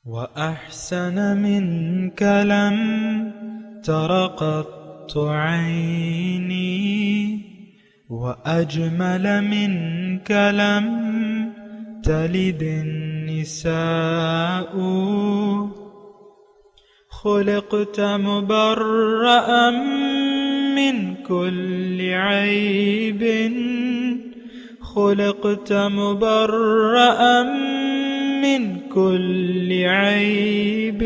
وأحسن منك لم تر قط عيني وأجمل منك لم تلد النساء خلقت مبرأ من كل عيب خلقت مبرأ من كل عيب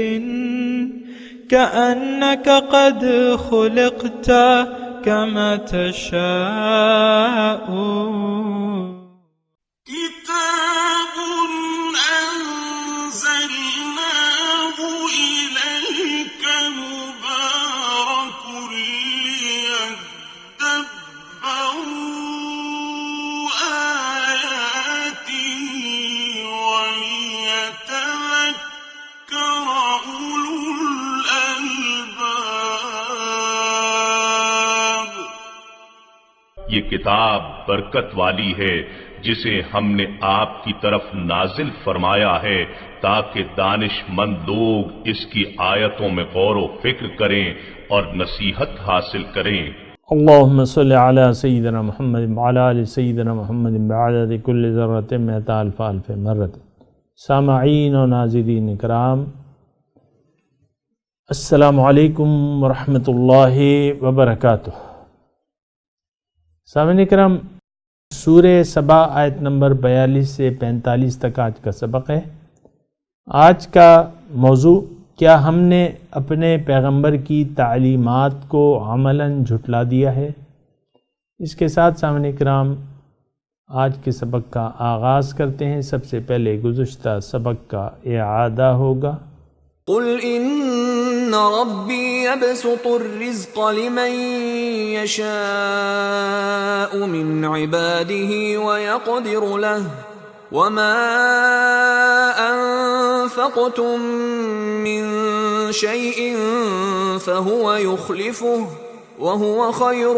كأنك قد خلقت كما تشاء كتاب أنزلناه إليك مبارك ليدبروا آياته وليتذكر أولو الألباب. یہ کتاب برکت والی ہے جسے ہم نے آپ کی طرف نازل فرمایا ہے تاکہ دانش مند لوگ اس کی آیتوں میں غور و فکر کریں اور نصیحت حاصل کریں. اللہم صلی علی سیدنا محمد وعلی آل سیدنا محمد بعدد کل ذرۃ مئۃ الف الف مرۃ. سامعین و ناظرین اکرام، السلام علیکم ورحمۃ اللہ وبرکاتہ. سامعین اکرام، سورہ سبا آیت نمبر 42 سے 45 تک آج کا سبق ہے. آج کا موضوع، کیا ہم نے اپنے پیغمبر کی تعلیمات کو عملاً جھٹلا دیا ہے؟ اس کے ساتھ سامعین اکرام آج کے سبق کا آغاز کرتے ہیں. سب سے پہلے گزشتہ سبق کا اعادہ ہوگا. قل ان ربی یبسط الرزق لمن یشاء من عباده ویقدر له وما انفقتم من شیء فهو یخلفه وهو خیر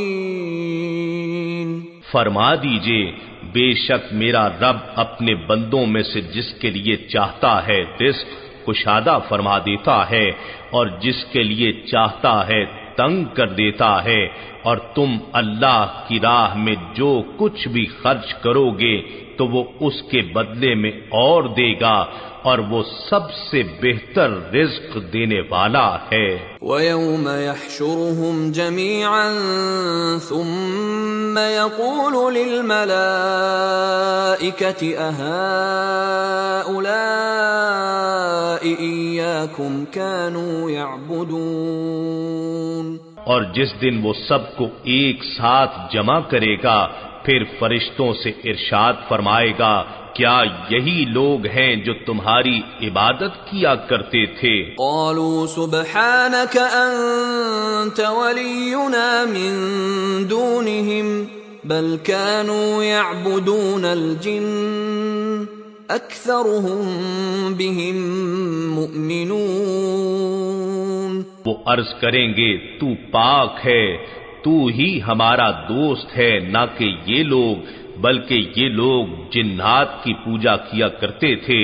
الرازقین. فرما دیجئے، بے شک میرا رب اپنے بندوں میں سے جس کے لیے چاہتا ہے رزق کشادہ فرما دیتا ہے اور جس کے لیے چاہتا ہے تنگ کر دیتا ہے، اور تم اللہ کی راہ میں جو کچھ بھی خرچ کرو گے تو وہ اس کے بدلے میں اور دے گا، اور وہ سب سے بہتر رزق دینے والا ہے. وَيَوْمَ يَحْشُرُهُمْ جَمِيعًا ثُمَّ يَقُولُ لِلْمَلَائِكَةِ أَهَؤُلَاءِ إِيَّاكُمْ كَانُوا يَعْبُدُونَ. اور جس دن وہ سب کو ایک ساتھ جمع کرے گا، پھر فرشتوں سے ارشاد فرمائے گا، کیا یہی لوگ ہیں جو تمہاری عبادت کیا کرتے تھے؟ قالوا سبحانك أنت ولينا من دونهم بل كانوا يعبدون الجن أكثرهم بهم مؤمنون. وہ عرض کریں گے، تو پاک ہے، تو ہی ہمارا دوست ہے، نہ کہ یہ لوگ، بلکہ یہ لوگ جنات کی پوجا کیا کرتے تھے،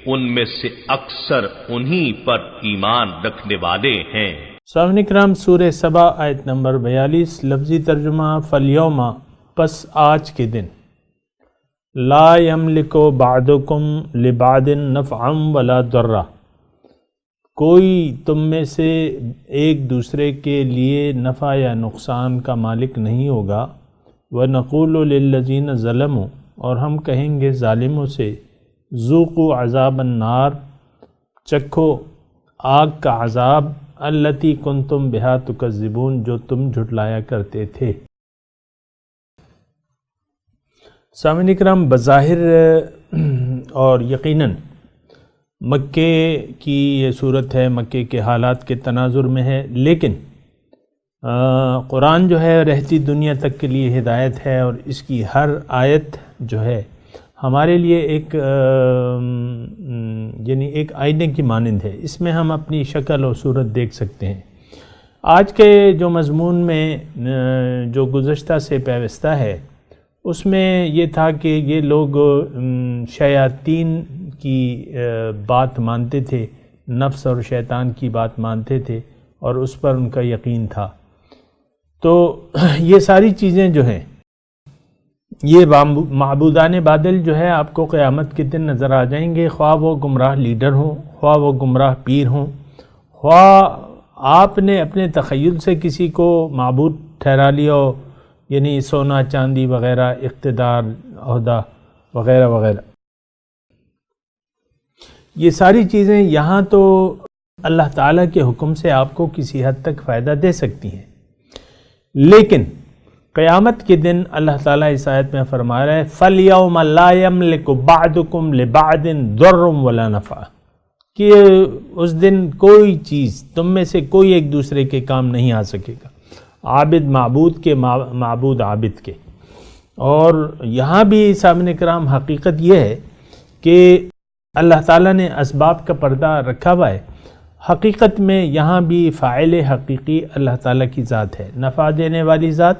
ان میں سے اکثر انہی پر ایمان رکھنے والے ہیں. سامعین اکرام، سورہ سبا آیت نمبر 42، لفظی ترجمہ فالیوم، پس آج کے دن. لا یملک بعضکم لبعض نفعا ولا ضرا، کوئی تم میں سے ایک دوسرے کے لیے نفع یا نقصان کا مالک نہیں ہوگا. وَنَقُولُ لِلَّذِينَ ظَلَمُوا، اور ہم کہیں گے ظالموں سے، ذُوقُوا عَذَابَ النَّارِ، چکھو آگ کا عذاب، الَّتِي كُنْتُمْ بِهَا تُكَذِّبُونَ، جو تم جھٹلایا کرتے تھے. سامعین اکرام، بظاہر اور یقیناً مکے کی یہ صورت ہے، مکے کے حالات کے تناظر میں ہے، لیکن قرآن جو ہے رہتی دنیا تک کے لیے ہدایت ہے، اور اس کی ہر آیت جو ہے ہمارے لیے ایک یعنی ایک آئینے کی مانند ہے. اس میں ہم اپنی شکل اور صورت دیکھ سکتے ہیں. آج کے جو مضمون میں جو گزشتہ سے پیوستہ ہے اس میں یہ تھا کہ یہ لوگ شیاطین کی بات مانتے تھے، نفس اور شیطان کی بات مانتے تھے اور اس پر ان کا یقین تھا۔ تو یہ ساری چیزیں جو ہیں، یہ معبودان باطل جو ہے آپ کو قیامت کے دن نظر آ جائیں گے، خواہ وہ گمراہ لیڈر ہوں، خواہ وہ گمراہ پیر ہوں، خواہ آپ نے اپنے تخیل سے کسی کو معبود ٹھہرا لیا ہو، یعنی سونا چاندی وغیرہ، اقتدار، عہدہ وغیرہ وغیرہ۔ یہ ساری چیزیں یہاں تو اللہ تعالیٰ کے حکم سے آپ کو کسی حد تک فائدہ دے سکتی ہیں، لیکن قیامت کے دن اللہ تعالیٰ اس آیت میں فرما رہا ہے فَالْيَوْمَ لَا يَمْلِكُ بَعْدُكُمْ لِبَعْدٍ ضَرٌّ وَلَا نَفْعًا، کہ اس دن کوئی چیز تم میں سے کوئی ایک دوسرے کے کام نہیں آ سکے گا، عابد معبود کے، معبود عابد کے۔ اور یہاں بھی سامعین کرام حقیقت یہ ہے کہ اللہ تعالیٰ نے اسباب کا پردہ رکھا ہوا ہے، حقیقت میں یہاں بھی فاعل حقیقی اللہ تعالیٰ کی ذات ہے، نفع دینے والی ذات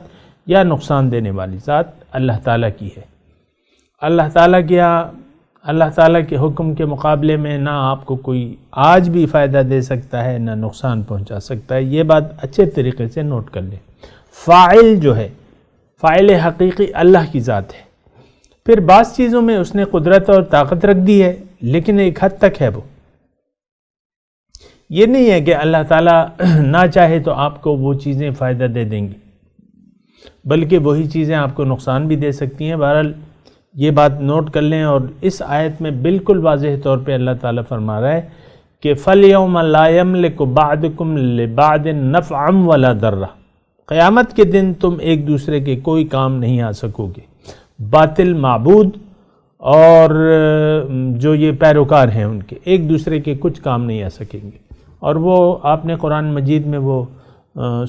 یا نقصان دینے والی ذات اللہ تعالیٰ کی ہے۔ اللہ تعالیٰ کے حکم کے مقابلے میں نہ آپ کو کوئی آج بھی فائدہ دے سکتا ہے، نہ نقصان پہنچا سکتا ہے۔ یہ بات اچھے طریقے سے نوٹ کر لیں۔ فاعل جو ہے، فاعل حقیقی اللہ کی ذات ہے، پھر بعض چیزوں میں اس نے قدرت اور طاقت رکھ دی ہے، لیکن ایک حد تک ہے۔ وہ یہ نہیں ہے کہ اللہ تعالیٰ نہ چاہے تو آپ کو وہ چیزیں فائدہ دے دیں گی، بلکہ وہی چیزیں آپ کو نقصان بھی دے سکتی ہیں۔ بہرحال یہ بات نوٹ کر لیں، اور اس آیت میں بالکل واضح طور پہ اللہ تعالیٰ فرما رہا ہے کہ فَالْيَوْمَ لَا يَمْلِكُ بَعْدُكُمْ لِبَعْدٍ نَفْعًا وَلَا ضَرًّا، قیامت کے دن تم ایک دوسرے کے کوئی کام نہیں آ سکو گے۔ باطل معبود اور جو یہ پیروکار ہیں ان کے ایک دوسرے کے کچھ کام نہیں آ سکیں گے۔ اور وہ آپ نے قرآن مجید میں وہ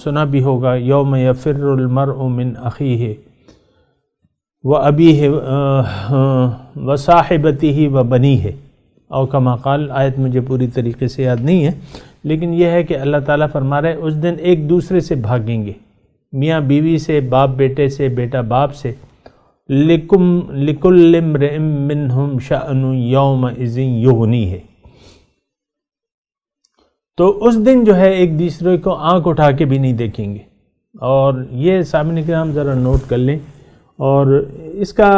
سنا بھی ہوگا، یوم یفر المرء من اخیہ وابیہ وصاحبتہ وبنیہ، او کما قال، آیت مجھے پوری طریقے سے یاد نہیں ہے، لیکن یہ ہے کہ اللہ تعالیٰ فرما رہے اس دن ایک دوسرے سے بھاگیں گے، میاں بیوی سے، باپ بیٹے سے، بیٹا باپ سے۔ لِكُلِّ امْرِئٍ مِّنْهُمْ شَأْنٌ يَوْمَئِذٍ يُغْنِيهِ، تو اس دن جو ہے ایک دوسرے کو آنکھ اٹھا کے بھی نہیں دیکھیں گے۔ اور یہ سامعین کرام ذرا نوٹ کر لیں، اور اس کا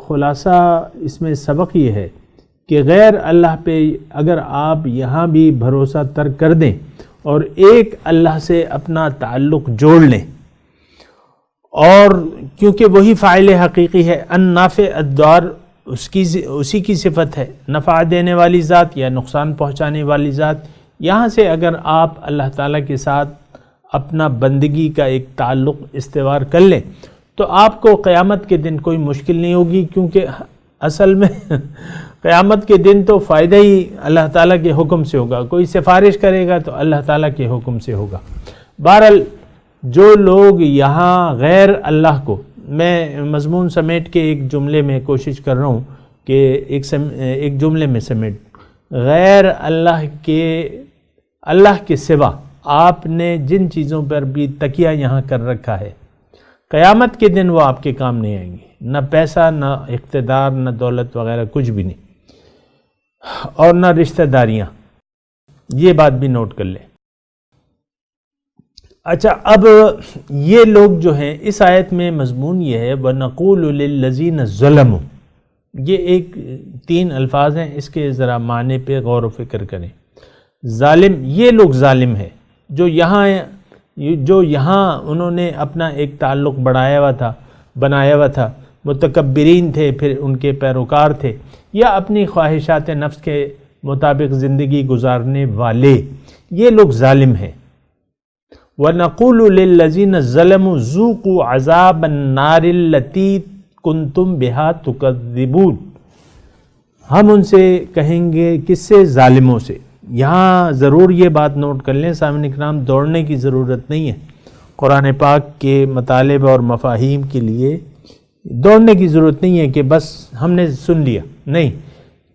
خلاصہ اس میں سبق یہ ہے کہ غیر اللہ پہ اگر آپ یہاں بھی بھروسہ ترک کر دیں اور ایک اللہ سے اپنا تعلق جوڑ لیں، اور کیونکہ وہی فاعل حقیقی ہے، النافع الضار، اسی کی صفت ہے، نفع دینے والی ذات یا نقصان پہنچانے والی ذات، یہاں سے اگر آپ اللہ تعالیٰ کے ساتھ اپنا بندگی کا ایک تعلق استوار کر لیں تو آپ کو قیامت کے دن کوئی مشکل نہیں ہوگی، کیونکہ اصل میں قیامت کے دن تو فائدہ ہی اللہ تعالیٰ کے حکم سے ہوگا، کوئی سفارش کرے گا تو اللہ تعالیٰ کے حکم سے ہوگا۔ بہرحال جو لوگ یہاں غیر اللہ کو، میں مضمون سمیٹ کے ایک جملے میں کوشش کر رہا ہوں کہ ایک جملے میں سمیٹ، غیر اللہ کے سوا آپ نے جن چیزوں پر بھی تکیہ یہاں کر رکھا ہے، قیامت کے دن وہ آپ کے کام نہیں آئیں گے، نہ پیسہ، نہ اقتدار، نہ دولت وغیرہ، کچھ بھی نہیں، اور نہ رشتہ داریاں۔ یہ بات بھی نوٹ کر لیں۔ اچھا، اب یہ لوگ جو ہیں، اس آیت میں مضمون یہ ہے وَنَقُولُ لِلَّذِينَ ظَلَمُوا، یہ ایک 3 الفاظ ہیں، اس کے ذرا معنی پہ غور و فکر کریں۔ ظالم، یہ لوگ ظالم ہیں جو یہاں انہوں نے اپنا ایک تعلق بنایا ہوا تھا، متکبرین تھے، پھر ان کے پیروکار تھے، یا اپنی خواہشات نفس کے مطابق زندگی گزارنے والے، یہ لوگ ظالم ہیں۔ وَنَقُولُ لِلَّذِينَ ظَلَمُوا ذُوقُوا عَذَابَ النَّارِ الَّتِي كُنْتُمْ بِهَا تُكَذِّبُونَ، ہم ان سے کہیں گے، کس سے؟ ظالموں سے۔ یہاں ضرور یہ بات نوٹ کر لیں سامعین کرام، دوڑنے کی ضرورت نہیں ہے قرآن پاک کے مطالب اور مفاہیم کے لیے، دوڑنے کی ضرورت نہیں ہے کہ بس ہم نے سن لیا، نہیں۔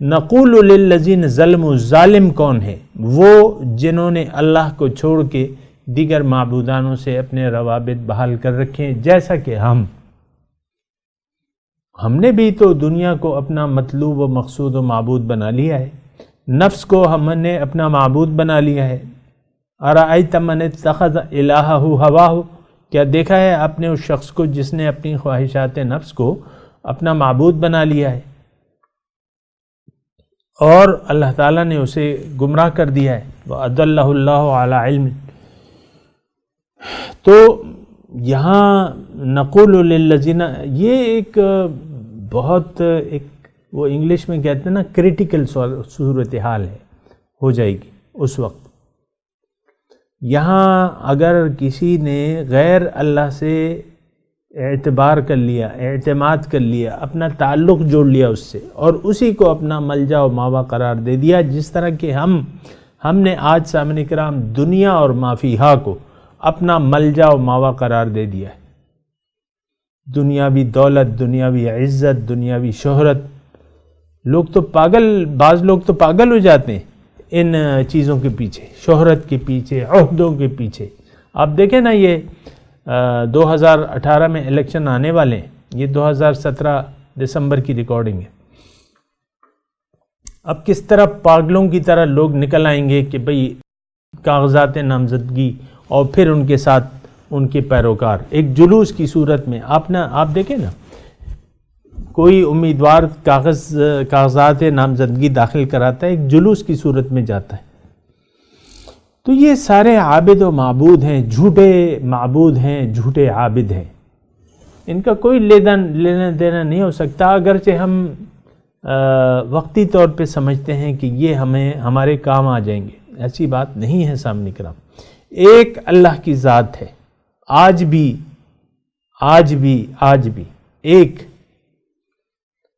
نقول للذین ظلموا، ظالم کون ہے؟ وہ جنہوں نے اللہ کو چھوڑ کے دیگر معبودانوں سے اپنے روابط بحال کر رکھے ہیں، جیسا کہ ہم۔ ہم نے بھی تو دنیا کو اپنا مطلوب و مقصود و معبود بنا لیا ہے، نفس کو ہم نے اپنا معبود بنا لیا ہے۔ ارأیت من اتخذ الہہ ہواہ، کیا دیکھا ہے آپ نے اس شخص کو جس نے اپنی خواہشات نفس کو اپنا معبود بنا لیا ہے، اور اللہ تعالیٰ نے اسے گمراہ کر دیا ہے۔ وَأَضَلَّهُ اللَّهُ عَلَى عِلْمٍ۔ تو یہاں نقول للذین، یہ ایک بہت ایک وہ انگلش میں کہتے ہیں نا کریٹیکل صورتحال ہے، ہو جائے گی اس وقت۔ یہاں اگر کسی نے غیر اللہ سے اعتبار کر لیا، اعتماد کر لیا، اپنا تعلق جوڑ لیا اس سے، اور اسی کو اپنا ملجا و ماوا قرار دے دیا، جس طرح کہ ہم نے آج سامنے کرام دنیا اور ما فیہا کو اپنا ملجا و ماوا قرار دے دیا ہے۔ دنیاوی دولت، دنیاوی عزت، دنیاوی شہرت، لوگ تو پاگل، بعض لوگ تو پاگل ہو جاتے ہیں ان چیزوں کے پیچھے، شہرت کے پیچھے، عہدوں کے پیچھے۔ آپ دیکھیں نا، یہ 2018 میں الیکشن آنے والے ہیں، یہ 2017 دسمبر کی ریکارڈنگ ہے۔ اب کس طرح پاگلوں کی طرح لوگ نکل آئیں گے کہ بھئی کاغذات نامزدگی، اور پھر ان کے ساتھ ان کے پیروکار ایک جلوس کی صورت میں۔ آپ دیکھیں نا، کوئی امیدوار کاغذات نامزدگی داخل کراتا ہے، ایک جلوس کی صورت میں جاتا ہے۔ تو یہ سارے عابد و معبود ہیں، جھوٹے معبود ہیں، جھوٹے عابد ہیں، ان کا کوئی لینا دینا نہیں ہو سکتا، اگرچہ ہم وقتی طور پہ سمجھتے ہیں کہ یہ ہمارے کام آ جائیں گے، ایسی بات نہیں ہے سامنے کرام۔ ایک اللہ کی ذات ہے، آج بھی ایک۔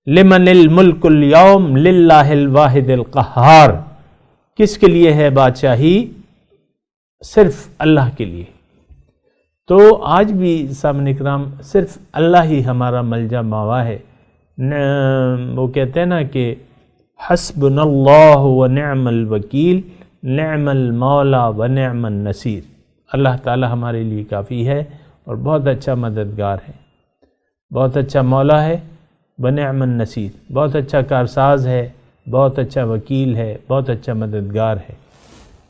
لمن الملک اليوم للہ الواحد القہار، کس کے لیے ہے بادشاہی؟ صرف اللہ کے لیے۔ تو آج بھی سامنے کرام صرف اللہ ہی ہمارا ملجا ماوا ہے۔ وہ کہتے ہیں نا کہ حسبنا اللہ ونعم الوکیل نعم المولا ونعم النصیر، اللہ تعالی ہمارے لیے کافی ہے اور بہت اچھا مددگار ہے، بہت اچھا مولا ہے، ونعم النصیر، بہت اچھا کارساز ہے، بہت اچھا وکیل ہے، بہت اچھا مددگار ہے۔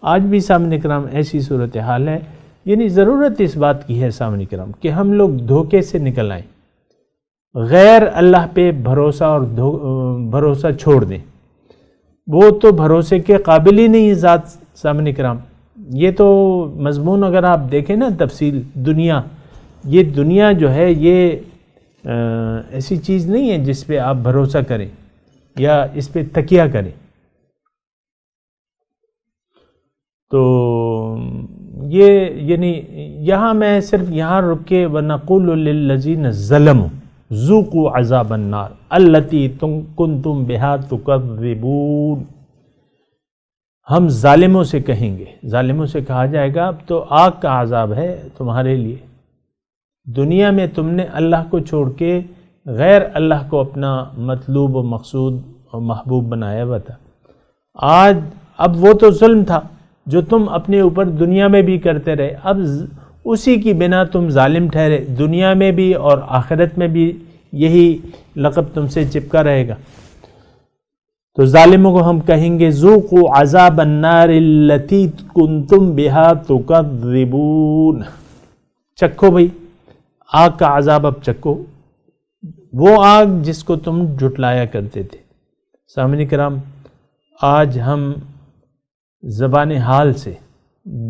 آج بھی سامنے کرام ایسی صورتحال ہے، یعنی ضرورت اس بات کی ہے سامنے کرام کہ ہم لوگ دھوکے سے نکل آئیں، غیر اللہ پہ بھروسہ اور بھروسہ چھوڑ دیں۔ وہ تو بھروسے کے قابل ہی نہیں ہے ذات سامنے کرام۔ یہ تو مضمون اگر آپ دیکھیں نا تفصیل، یہ دنیا جو ہے یہ ایسی چیز نہیں ہے جس پہ آپ بھروسہ کریں یا اس پہ تکیہ کریں۔ تو یہ یعنی یہاں میں صرف یہاں رک کے وَنَقُولُ لِلَّذِينَ ظَلَمُوا ذُوقُوا عَذَابَ النَّارِ الَّتِي كُنْتُمْ بِهَا تُكَذِّبُونَ، ہم ظالموں سے کہیں گے، ظالموں سے کہا جائے گا اب تو آگ کا عذاب ہے تمہارے لیے، دنیا میں تم نے اللہ کو چھوڑ کے غیر اللہ کو اپنا مطلوب و مقصود اور محبوب بنایا ہوا تھا۔ اب وہ تو ظلم تھا جو تم اپنے اوپر دنیا میں بھی کرتے رہے، اب اسی کی بنا تم ظالم ٹھہرے، دنیا میں بھی اور آخرت میں بھی یہی لقب تم سے چپکا رہے گا۔ تو ظالموں کو ہم کہیں گے ذوقوا عذاب النار التی کنتم بہا تکذبون، چکھو بھئی آگ کا عذاب، اب چکھو وہ آگ جس کو تم جھٹلایا کرتے تھے۔ سامعین کرام، آج ہم زبان حال سے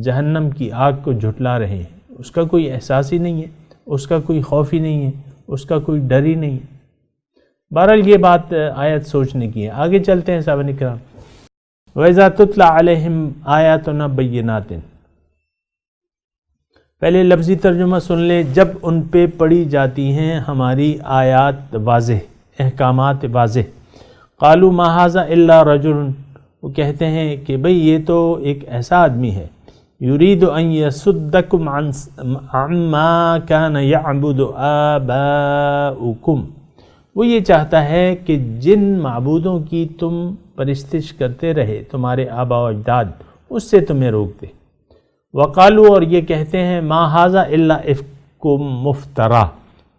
جہنم کی آگ کو جھٹلا رہے ہیں، اس کا کوئی احساس ہی نہیں ہے، اس کا کوئی خوف ہی نہیں ہے، اس کا کوئی ڈر ہی نہیں ہے۔ بہرحال یہ بات آیت سوچنے کی ہے۔ آگے چلتے ہیں سامعین کرام۔ وَإِذَا تُتْلَى عَلَيْهِمْ آيَاتُنَا بَيِّنَاتٍ، پہلے لفظی ترجمہ سن لیں۔ جب ان پہ پڑھی جاتی ہیں ہماری آیات واضح، احکامات واضح، قالوا ما هذا الا رجل، وہ کہتے ہیں کہ بھئی یہ تو ایک ایسا آدمی ہے، یرید ان یصدکم عما کان یعبد آباؤکم، وہ یہ چاہتا ہے کہ جن معبودوں کی تم پرستش کرتے رہے تمہارے آباء و اجداد، اس سے تمہیں روک دے۔ وقالوا، اور یہ کہتے ہیں ما ھذا الا افک مفترا،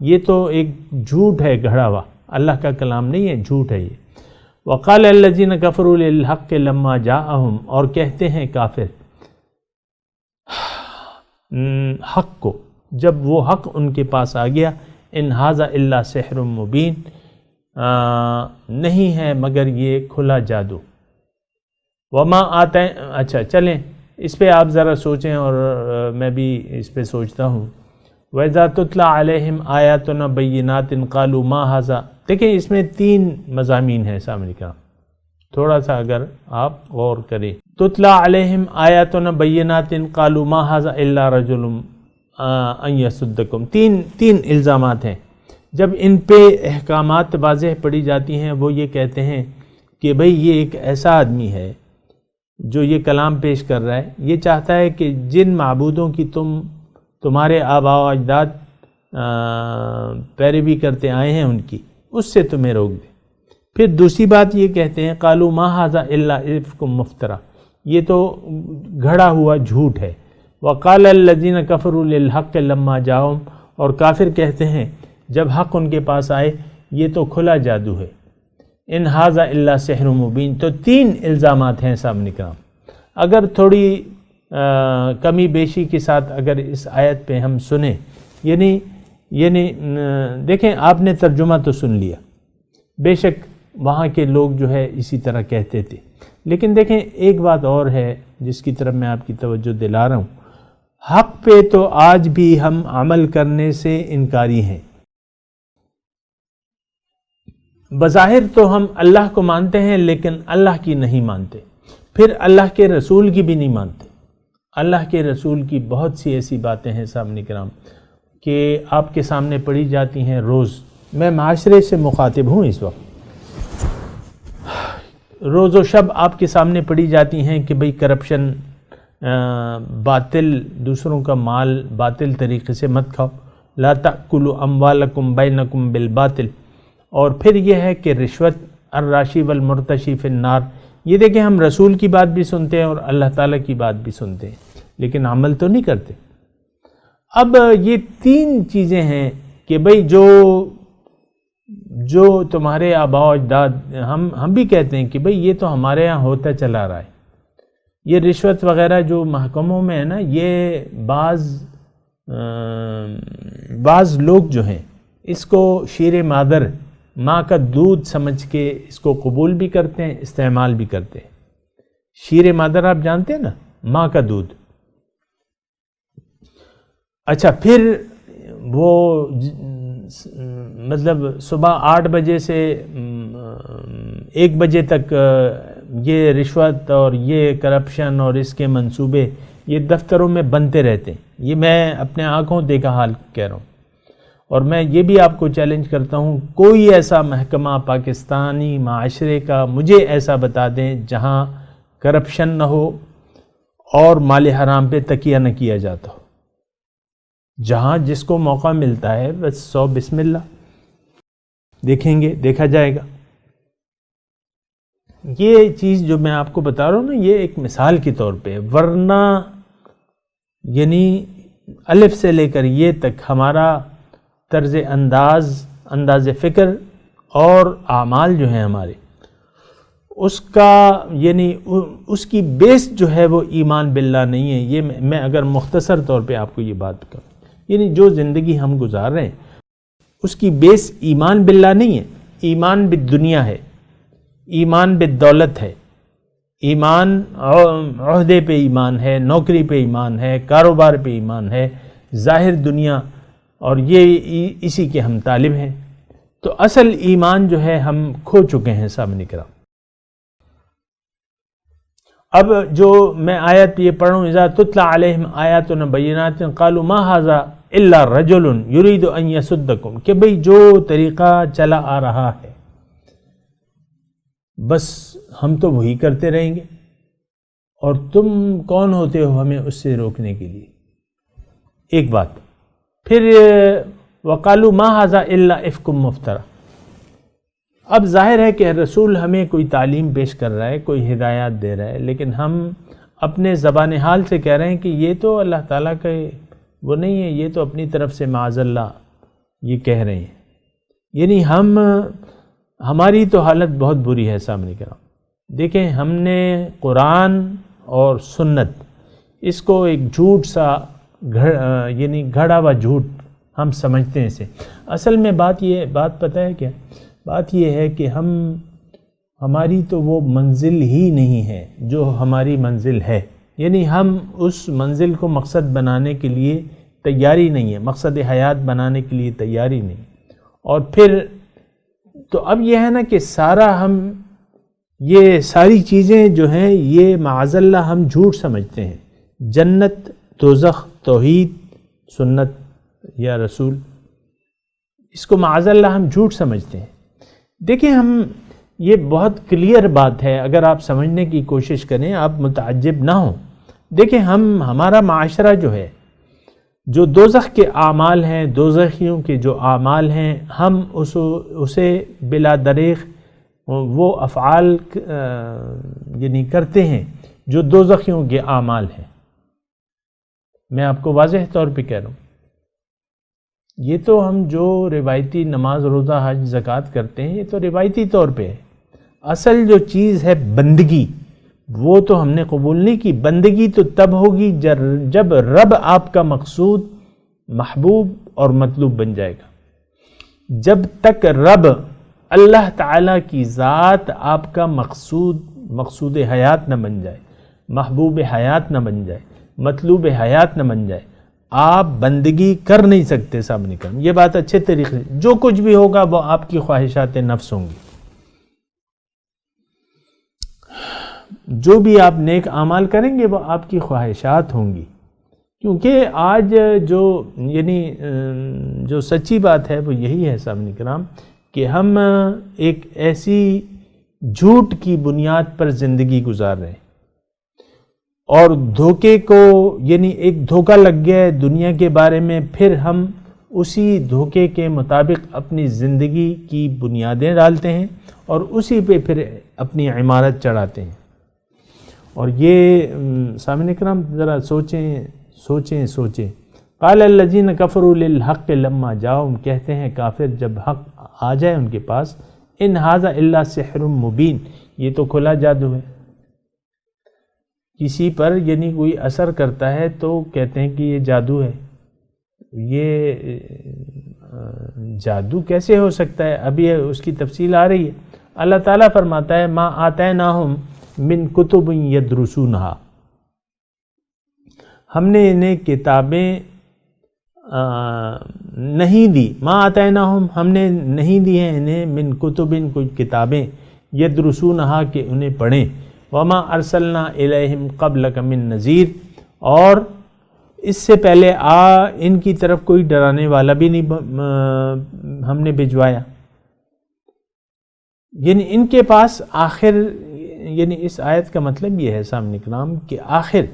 یہ تو ایک جھوٹ ہے گھڑا ہوا، اللہ کا کلام نہیں ہے، جھوٹ ہے یہ۔ وقال الذین کفروا للحق لما جاءہم، اور کہتے ہیں کافر حق کو جب وہ حق ان کے پاس آ گیا، ان ھذا الا سحر مبین، نہیں ہے مگر یہ کھلا جادو۔ وما آتے، اچھا چلیں اس پہ آپ ذرا سوچیں، اور میں بھی اس پہ سوچتا ہوں۔ وَإِذَا تُتْلَى عَلَيْهِمْ آيَاتُنَا بَيِّنَاتٍ قَالُوا مَا هَذَا، دیکھیں اس میں 3 مضامین ہیں سامنے کا، تھوڑا سا اگر آپ غور کریں۔ تُتْلَى عَلَيْهِمْ آيَاتُنَا بَيِّنَاتٍ قَالُوا مَا هَذَا إِلَّا رَجُلٌ أَن يَصُدَّكُمْ، تین الزامات ہیں۔ جب ان پہ احکامات واضح پڑھی جاتی ہیں، وہ یہ کہتے ہیں کہ بھئی یہ ایک ایسا آدمی ہے جو یہ کلام پیش کر رہا ہے، یہ چاہتا ہے کہ جن معبودوں کی تمہارے آباء و اجداد پیروی کرتے آئے ہیں ان کی، اس سے تمہیں روک دے۔ پھر دوسری بات یہ کہتے ہیں قالوا ما ھذا الا افک مفترا، یہ تو گھڑا ہوا جھوٹ ہے۔ وقال الذین کفروا للحق لما جاءہم، اور کافر کہتے ہیں جب حق ان کے پاس آئے یہ تو کھلا جادو ہے۔ ان ھذا الا سحر مبین، تو 3 الزامات ہیں سامنے کا۔ اگر تھوڑی کمی بیشی کے ساتھ اگر اس آیت پہ ہم سنیں، یعنی دیکھیں آپ نے ترجمہ تو سن لیا، بے شک وہاں کے لوگ جو ہے اسی طرح کہتے تھے، لیکن دیکھیں ایک بات اور ہے جس کی طرف میں آپ کی توجہ دلا رہا ہوں، حق پہ تو آج بھی ہم عمل کرنے سے انکاری ہیں۔ بظاہر تو ہم اللہ کو مانتے ہیں لیکن اللہ کی نہیں مانتے، پھر اللہ کے رسول کی بھی نہیں مانتے۔ اللہ کے رسول کی بہت سی ایسی باتیں ہیں سامنے کرام کہ آپ کے سامنے پڑھی جاتی ہیں روز۔ میں معاشرے سے مخاطب ہوں اس وقت، روز و شب آپ کے سامنے پڑھی جاتی ہیں کہ بھئی کرپشن، باطل، دوسروں کا مال باطل طریقے سے مت کھاؤ، لا تأکلوا اموالکم بینکم بالباطل، اور پھر یہ ہے کہ رشوت، الراشی والمرتشی فی النار۔ یہ دیکھیں ہم رسول کی بات بھی سنتے ہیں اور اللہ تعالیٰ کی بات بھی سنتے ہیں، لیکن عمل تو نہیں کرتے۔ اب یہ 3 چیزیں ہیں کہ بھئی جو تمہارے آباء و اجداد، ہم بھی کہتے ہیں کہ بھئی یہ تو ہمارے یہاں ہوتا چلا رہا ہے۔ یہ رشوت وغیرہ جو محکموں میں ہے نا، یہ بعض لوگ جو ہیں اس کو شیر مادر، ماں کا دودھ سمجھ کے اس کو قبول بھی کرتے ہیں، استعمال بھی کرتے ہیں۔ شیر مادر آپ جانتے ہیں نا، ماں کا دودھ۔ اچھا پھر وہ مطلب صبح 8 بجے سے 1 بجے تک یہ رشوت اور یہ کرپشن اور اس کے منصوبے یہ دفتروں میں بنتے رہتے ہیں۔ یہ میں اپنے آنکھوں دیکھا حال کہہ رہا ہوں، اور میں یہ بھی آپ کو چیلنج کرتا ہوں، کوئی ایسا محکمہ پاکستانی معاشرے کا مجھے ایسا بتا دیں جہاں کرپشن نہ ہو اور مال حرام پہ تکیہ نہ کیا جاتا ہو۔ جہاں جس کو موقع ملتا ہے بس 100 بسم اللہ، دیکھیں گے، دیکھا جائے گا۔ یہ چیز جو میں آپ کو بتا رہا ہوں نا، یہ ایک مثال کے طور پہ، ورنہ یعنی الف سے لے کر یہ تک ہمارا طرز انداز فکر اور اعمال جو ہیں ہمارے، اس کا یعنی اس کی بیس جو ہے وہ ایمان باللہ نہیں ہے۔ یہ میں اگر مختصر طور پہ آپ کو یہ بات کروں، یعنی جو زندگی ہم گزار رہے ہیں اس کی بیس ایمان باللہ نہیں ہے، ایمان بالدنیا ہے، ایمان بالدولت ہے، ایمان عہدے پہ ایمان ہے، نوکری پہ ایمان ہے، کاروبار پہ ایمان ہے، ظاہر دنیا، اور یہ اسی کے ہم طالب ہیں۔ تو اصل ایمان جو ہے ہم کھو چکے ہیں سامنے کرام۔ اب جو میں آیت یہ پڑھ رہا ہوں، اذا تتلی علیہم آیاتنا بینات قالوا ما ھذا الا رجل یرید ان یصدکم، کہ بھئی جو طریقہ چلا آ رہا ہے بس ہم تو وہی کرتے رہیں گے، اور تم کون ہوتے ہو ہمیں اس سے روکنے کے لیے؟ ایک بات۔ پھر وقالوا ما ھذا الا افک مفترا۔ اب ظاہر ہے کہ رسول ہمیں کوئی تعلیم پیش کر رہا ہے، کوئی ہدایات دے رہا ہے، لیکن ہم اپنے زبان حال سے کہہ رہے ہیں کہ یہ تو اللہ تعالیٰ کا وہ نہیں ہے، یہ تو اپنی طرف سے معاذ اللہ یہ کہہ رہے ہیں۔ یعنی ہماری تو حالت بہت بری ہے سامنے کرام. دیکھیں ہم نے قرآن اور سنت اس کو ایک جھوٹ سا یعنی گھڑا ہوا جھوٹ ہم سمجھتے ہیں اسے. اصل میں بات پتہ ہے کیا؟ بات یہ ہے کہ ہماری تو وہ منزل ہی نہیں ہے جو ہماری منزل ہے. یعنی ہم اس منزل کو مقصد بنانے کے لیے تیاری نہیں ہے، مقصد حیات بنانے کے لیے تیاری نہیں. اور پھر تو اب یہ ہے نا کہ یہ ساری چیزیں جو ہیں یہ معاذ اللہ ہم جھوٹ سمجھتے ہیں. جنت، دوزخ، توحید، سنت یا رسول، اس کو معاذ اللہ ہم جھوٹ سمجھتے ہیں. دیکھیں یہ بہت کلیئر بات ہے، اگر آپ سمجھنے کی کوشش کریں آپ متعجب نہ ہوں. دیکھیں ہمارا معاشرہ جو ہے، جو دوزخ کے اعمال ہیں، دوزخیوں کے جو اعمال ہیں، ہم اسے بلا دریغ وہ افعال یعنی کرتے ہیں جو دوزخیوں کے اعمال ہیں. میں آپ کو واضح طور پہ کہہ رہا ہوں، یہ تو ہم جو روایتی نماز، روزہ، حج، زکوٰۃ کرتے ہیں یہ تو روایتی طور پہ ہے. اصل جو چیز ہے بندگی، وہ تو ہم نے قبول نہیں کی. بندگی تو تب ہوگی جب رب آپ کا مقصود، محبوب اور مطلوب بن جائے گا. جب تک رب اللہ تعالیٰ کی ذات آپ کا مقصود حیات نہ بن جائے، محبوب حیات نہ بن جائے، مطلوب حیات نہ بن جائے، آپ بندگی کر نہیں سکتے. سامنے کریں یہ بات اچھے طریقے سے، جو کچھ بھی ہوگا وہ آپ کی خواہشات نفس ہوں گی. جو بھی آپ نیک اعمال کریں گے وہ آپ کی خواہشات ہوں گی. کیونکہ آج جو سچی بات ہے وہ یہی ہے سامنے کرام کہ ہم ایک ایسی جھوٹ کی بنیاد پر زندگی گزار رہے ہیں، اور دھوکے کو ایک دھوکہ لگ گیا ہے دنیا کے بارے میں، پھر ہم اسی دھوکے کے مطابق اپنی زندگی کی بنیادیں ڈالتے ہیں اور اسی پہ پھر اپنی عمارت چڑھاتے ہیں. اور یہ سامعین کرام ذرا سوچیں. قال الذین کفروا للحق لما جاؤہم، کہتے ہیں کافر جب حق آ جائے ان کے پاس، ان ھذا الا سحر مبین، یہ تو کھلا جادو ہے. کسی پر کوئی اثر کرتا ہے تو کہتے ہیں کہ یہ جادو ہے. یہ جادو کیسے ہو سکتا ہے؟ ابھی اس کی تفصیل آ رہی ہے. اللہ تعالیٰ فرماتا ہے ما آتیناہم من کتب یدرسونہا، ہم نے انہیں کتابیں نہیں دی. ما آتیناہم، ہم نے نہیں دی ہیں انہیں، من کتب، کوئی کتابیں، یدرسونہا کہ انہیں پڑھیں. وما ارسلنا الیہم قبلک من نذیر، اور اس سے پہلے ان کی طرف کوئی ڈرانے والا بھی نہیں ہم نے بھجوایا. ان کے پاس آخر اس آیت کا مطلب یہ ہے سامنے کرام کہ آخر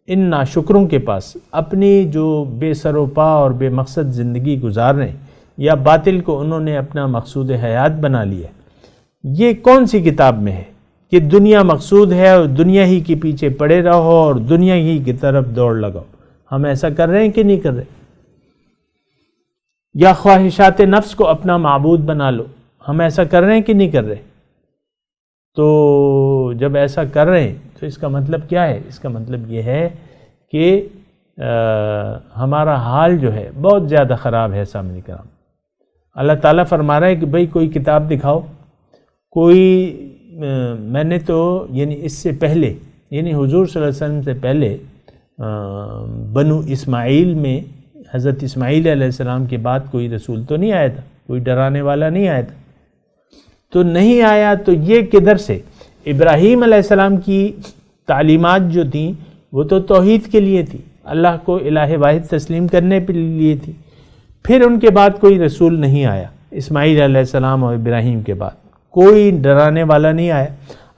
ان ناشکروں کے پاس اپنی جو بے سر و پا اور بے مقصد زندگی گزار رہے ہیں، یا باطل کو انہوں نے اپنا مقصود حیات بنا لیا، یہ کون سی کتاب میں ہے کہ دنیا مقصود ہے اور دنیا ہی کے پیچھے پڑے رہو اور دنیا ہی کی طرف دوڑ لگاؤ؟ ہم ایسا کر رہے ہیں کہ نہیں کر رہے؟ یا خواہشات نفس کو اپنا معبود بنا لو، ہم ایسا کر رہے ہیں کہ نہیں کر رہے؟ تو جب ایسا کر رہے ہیں تو اس کا مطلب کیا ہے؟ اس کا مطلب یہ ہے کہ ہمارا حال جو ہے بہت زیادہ خراب ہے سامنے کرام. اللہ تعالیٰ فرما رہا ہے کہ بھئی کوئی کتاب دکھاؤ. میں نے تو اس سے پہلے حضور صلی اللہ علیہ وسلم سے پہلے بنو اسماعیل میں حضرت اسماعیل علیہ السلام کے بعد کوئی رسول تو نہیں آیا تھا، کوئی ڈرانے والا نہیں آیا تھا. تو نہیں آیا تو یہ کدھر سے؟ ابراہیم علیہ السلام کی تعلیمات جو تھیں وہ تو توحید کے لیے تھی، اللہ کو الہ واحد تسلیم کرنے کے لیے تھی. پھر ان کے بعد کوئی رسول نہیں آیا، اسماعیل علیہ السلام اور ابراہیم کے بعد کوئی ڈرانے والا نہیں آیا.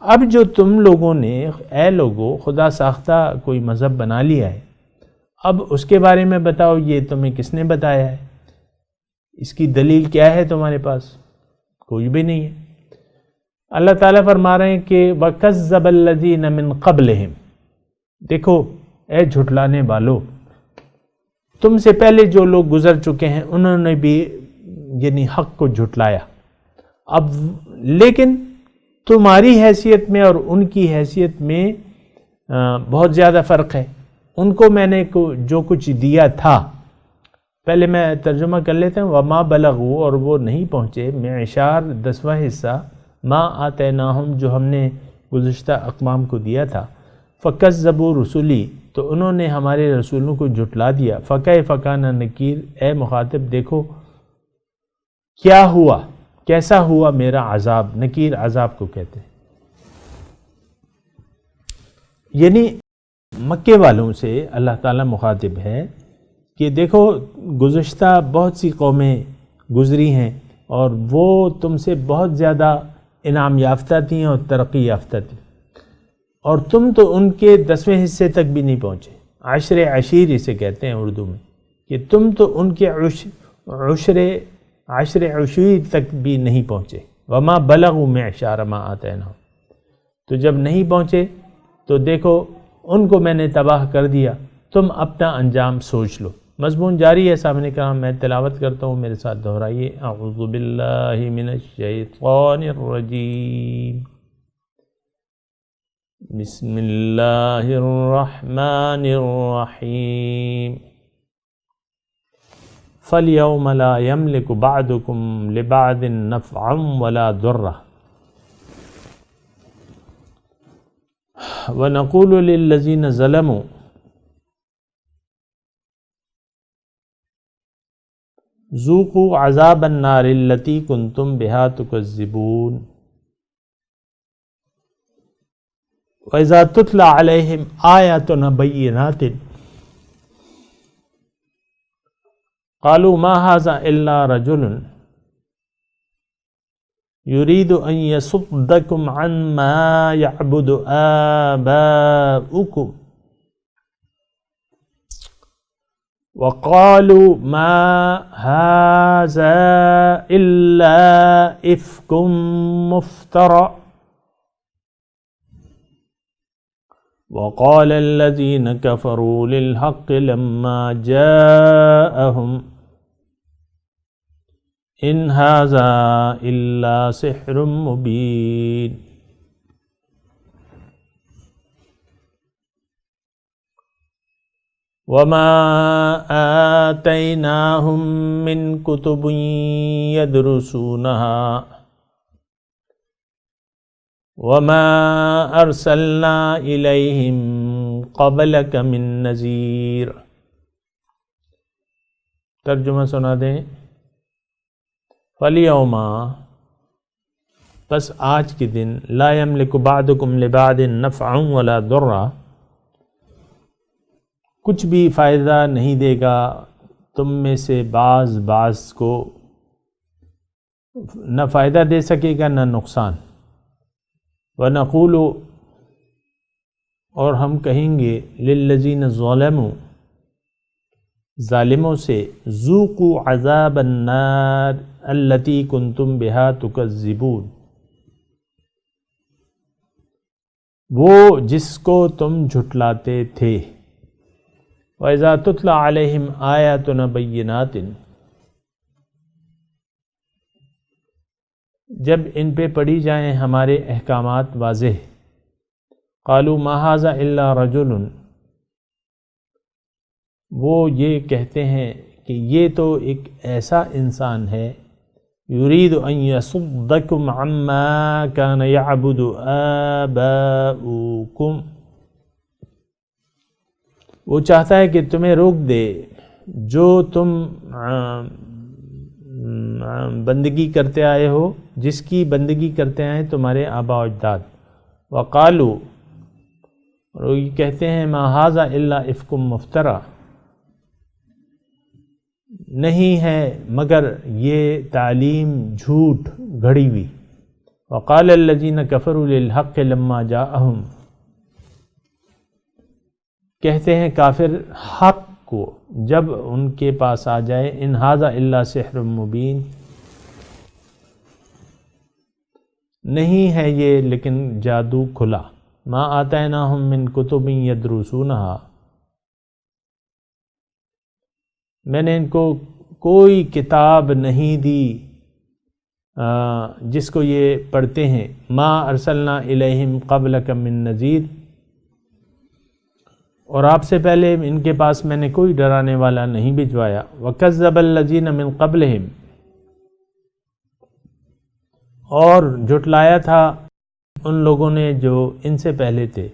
اب جو تم لوگوں نے اے لوگوں خدا ساختہ کوئی مذہب بنا لیا ہے، اب اس کے بارے میں بتاؤ یہ تمہیں کس نے بتایا ہے؟ اس کی دلیل کیا ہے تمہارے پاس؟ کوئی بھی نہیں ہے. اللہ تعالیٰ فرما رہے ہیں کہ وَكَذَّبَ الَّذِينَ مِن قَبْلِهِمْ، دیکھو اے جھٹلانے والو، تم سے پہلے جو لوگ گزر چکے ہیں انہوں نے بھی یعنی حق کو جھٹلایا. اب لیکن تمہاری حیثیت میں اور ان کی حیثیت میں بہت زیادہ فرق ہے. ان کو میں نے جو کچھ دیا تھا، پہلے میں ترجمہ کر لیتا ہوں. وما بلغوا، اور وہ نہیں پہنچے، معشار 10واں حصہ، ما آتیناہم، جو ہم نے گزشتہ اقوام کو دیا تھا. فکذبوا رسولی، تو انہوں نے ہمارے رسولوں کو جھٹلا دیا. فکیف کان نکیر، اے مخاطب دیکھو کیا ہوا، کیسا ہوا میرا عذاب. نکیر عذاب کو کہتے ہیں. یعنی مکے والوں سے اللہ تعالیٰ مخاطب ہے کہ دیکھو گزشتہ بہت سی قومیں گزری ہیں اور وہ تم سے بہت زیادہ انعام یافتہ تھیں اور ترقی یافتہ تھیں، اور تم تو ان کے 10ویں حصے تک بھی نہیں پہنچے. عشر عشیر اسے کہتے ہیں اردو میں، کہ تم تو ان کے عشر عشیر تک بھی نہیں پہنچے. وما بلغوا معشار ما آتیناہم، تو جب نہیں پہنچے تو دیکھو ان کو میں نے تباہ کر دیا. تم اپنا انجام سوچ لو. مضمون جاری ہے سامنے کا، میں تلاوت کرتا ہوں، میرے ساتھ دہرائیے. اعوذ باللہ من الشیطان الرجیم، بسم اللہ الرحمن الرحیم. فَالْيَوْمَ لَا يَمْلِكُ بَعْضُكُمْ لِبَعْضٍ نَفْعًا وَلَا ضُرًّا وَنَقُولُ لِلَّذِينَ ظَلَمُوا ذُوقُوا عَذَابَ النَّارِ الَّتِي كُنْتُمْ بِهَا تُكَذِّبُونَ. وَإِذَا تُتْلَى عَلَيْهِمْ آيَاتُنَا بَيِّنَاتٍ قَالُوا مَا هَذَا إِلَّا رَجُلٌ يُرِيدُ أَن يَصُدَّكُمْ عَمَّا يَعْبُدُ آبَاؤُكُمْ وَقَالُوا مَا هَذَا إِلَّا إِفْكٌ مُفْتَرًى وَقَالَ الَّذِينَ كَفَرُوا لِلْحَقِّ لَمَّا جَاءَهُمْ إِنْ هَذَا إِلَّا سِحْرٌ مُبِينٌ. وَمَا آتَيْنَاهُمْ مِنْ كُتُبٍ يَدْرُسُونَهَا وَمَا أَرْسَلْنَا إِلَيْهِمْ قَبْلَكَ مِن نَذِيرٍ. ترجمہ سنا دیں. فَالْيَوْمَ، پس آج کے دن، لا يَمْلِكُ بَعْضُكُمْ لِبَعْضٍ نَفْعًا وَلَا ضُرًّا، کچھ بھی فائدہ نہیں دے گا تم میں سے بعض کو، نہ فائدہ دے سکے گا نہ نقصان. وَنَقُولُ، اور ہم کہیں گے، لِلَّذِينَ ظَلَمُوا، ظالموں سے، ذُوقُوا عَذَابَ النَّارِ الَّتِي كُنْتُمْ بِهَا تُكَذِّبُونَ، وہ جس کو تم جھٹلاتے تھے. وَإِذَا تُتْلَى عَلَيْهِمْ آيَاتُنَا بَيِّنَاتٍ، جب ان پہ پڑھی جائیں ہمارے احکامات واضح. قالوا ما هذا الا رجل، وہ یہ کہتے ہیں کہ یہ تو ایک ایسا انسان ہے، یرید ان یصدکم عما کان یعبد آباؤکم، وہ چاہتا ہے کہ تمہیں روک دے جو تم بندگی کرتے آئے ہو، جس کی بندگی کرتے آئے تمہارے آباء و اجداد. وقالوا، اور وہ یہ کہتے ہیں، ما ھذا الا افک مفترا، نہیں ہے مگر یہ تعلیم جھوٹ گھڑی ہوئی. وقال الذین کفروا للحق لما جاءہم، کہتے ہیں کافر حق کو جب ان کے پاس آ جائے، ان ھذا الا سحر مبین، نہیں ہے یہ لیکن جادو کھلا. ما آتیناہم من کتب یدرسونہا، میں نے ان کو کوئی کتاب نہیں دی جس کو یہ پڑھتے ہیں، ما ارسلنا الیہم قبلک من نذیر، اور آپ سے پہلے ان کے پاس میں نے کوئی ڈرانے والا نہیں بھجوایا۔ وکذب الذین من قبلہم، اور جھٹلایا تھا ان لوگوں نے جو ان سے پہلے تھے۔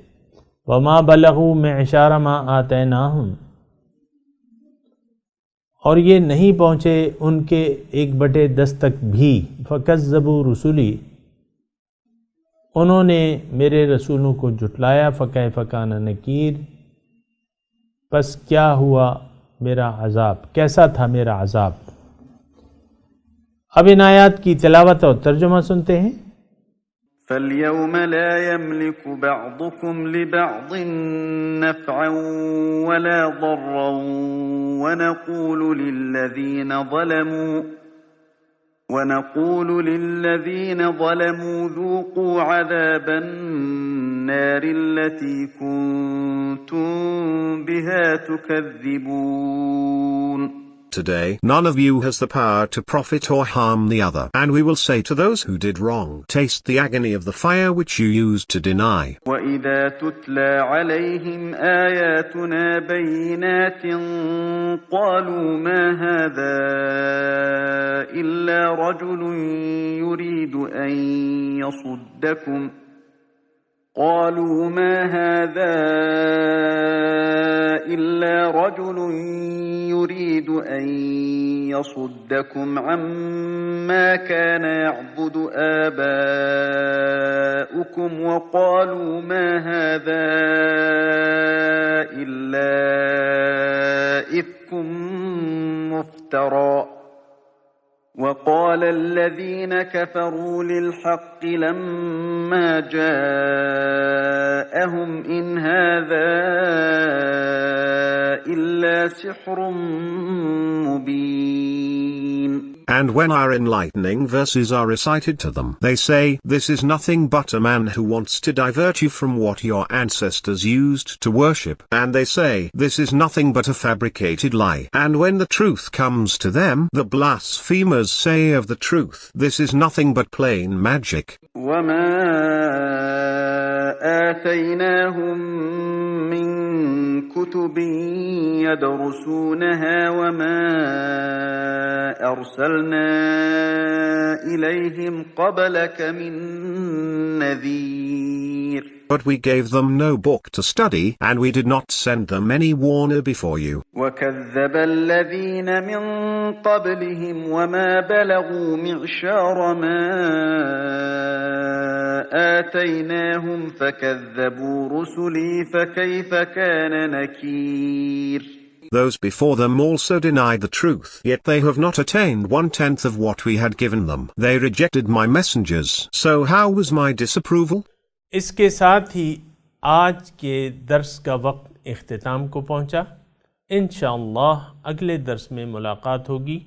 وما بلغوا معشار ما آتیناہم، اور یہ نہیں پہنچے ان کے 1/10 تک بھی۔ فکذبوا رسلی، انہوں نے میرے رسولوں کو جھٹلایا۔ فکیف کان نکیر، پس کیا ہوا میرا عذاب، کیسا تھا میرا عذاب۔ اب ان آیات کی تلاوت اور ترجمہ سنتے ہیں۔ فَالْيَوْمَ لَا يَمْلِكُ بَعْضُكُمْ لِبَعْضٍ نَفْعًا وَلَا ضَرًّا وَنَقُولُ لِلَّذِينَ ظَلَمُوا ذُوقُوا عَذَابَ النَّارِ الَّتِي كُنتُم بِهَا تُكَذِّبُونَ. Today, none of you has the power to profit or harm the other. And we will say to those who did wrong, taste the agony of the fire which you used to deny. وَإِذَا تُتْلَى عَلَيْهِمْ آيَاتُنَا بَيِّنَاتٍ قَالُوا مَا هَذَا إِلَّا رَجُلٌ يُرِيدُ أَن يَصُدَّكُمْ عما كان يعبد آباؤكم وقالوا ما هذا إلا إفك مفترى وقال الذين كفروا للحق لما جاءهم إن هذا إلا سحر مبين. And when our enlightening verses are recited to them, they say, "This is nothing but a man who wants to divert you from what your ancestors used to worship." And they say, "This is nothing but a fabricated lie." And when the truth comes to them, the blasphemers say of the truth, "This is nothing but plain magic." وَمَا آتَيْنَاهُم مِّن كُتُبٍ يَدْرُسُونَهَا وَمَا أَرْسَلْنَا إِلَيْهِمْ قَبْلَكَ مِن نَّذِيرٍ. But we gave them no book to study, and we did not send them any warner before you. وَكَذَّبَ الَّذِينَ مِن قَبْلِهِمْ وَمَا بَلَغُوا مِعْشَارَ مَا آتَيْنَاهُمْ فَكَذَّبُوا رُسُلِي فَكَيْفَ كَانَ نَكِيرِ. Those before them also denied the truth, yet they have not attained 1/10 of what we had given them. They rejected my messengers, so how was my disapproval? اس کے ساتھ ہی آج کے درس کا وقت اختتام کو پہنچا۔ انشاءاللہ اگلے درس میں ملاقات ہوگی۔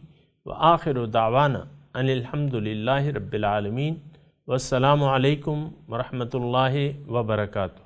وآخر دعوانا ان الحمدللہ رب العالمین، والسلام علیکم ورحمۃ اللہ وبرکاتہ۔